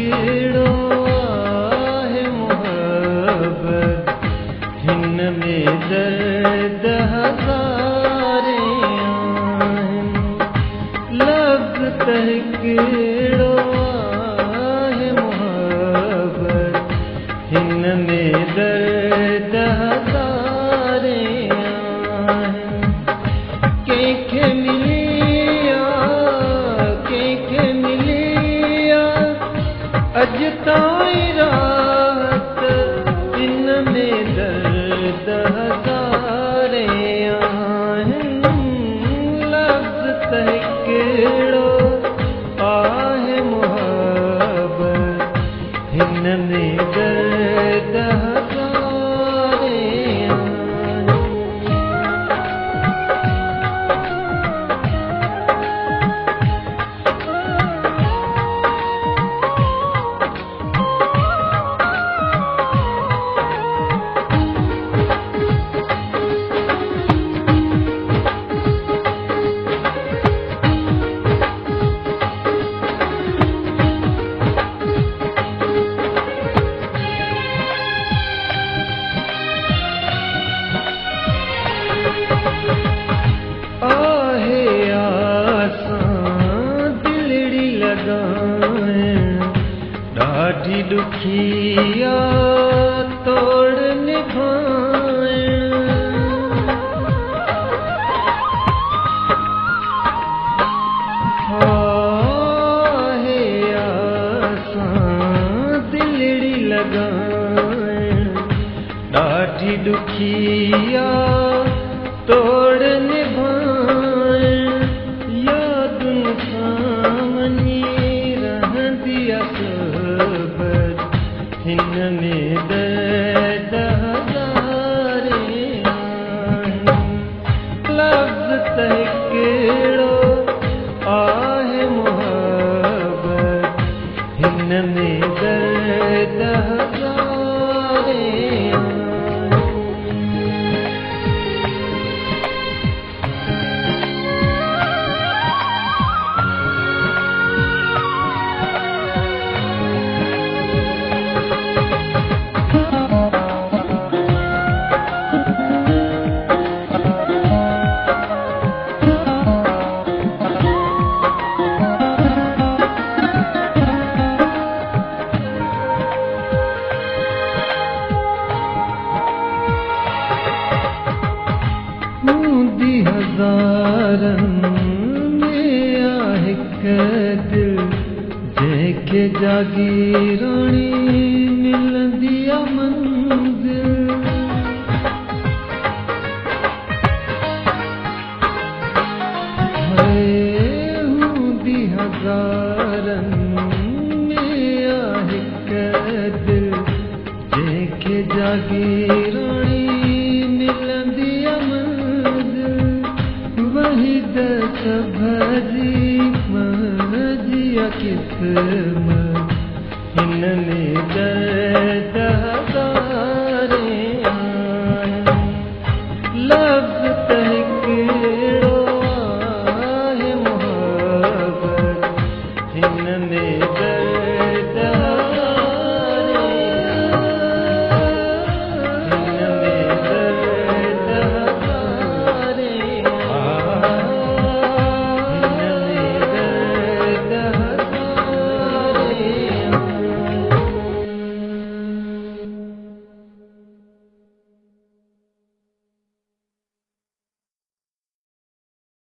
कहिड़ो आहे मुहबत हिन में दर्द हज़ारे आहिनि लफ़्ज़ त कहिड़ो आहे मुहबत हिन में दर्द हज़ारे आहिनि कंहिंखे मिली अॼु ताईं राहत हिन में दर्द हज़ारे आहिनि लफ़्ज़ त कहिड़ो आहे मुहबत हिन में दर्द हज़ारे ॾाढी ॾुखिया तोड़ निभाइण आहे आसां दिलड़ी लॻाइण ॾाढी ॾुखिया तोड़ निभाइण यादुनि सां वञी रहंदी हिन में दर्द हज़ारे आहिनि लफ़्ज़ त कहिड़ो आहे मुहबत हिन में दर्द हज़ारे हज़ारनि में आहे दिल जंहिंखे जागीराणी मिलंदी आहे मंज़िल हूंदी हज़ारनि में आहे दिल जंहिंखे जागीराणी मिलंदी आहे मंज़िल वहीद सभजी मजिया क़िस्मत हिन में दर्द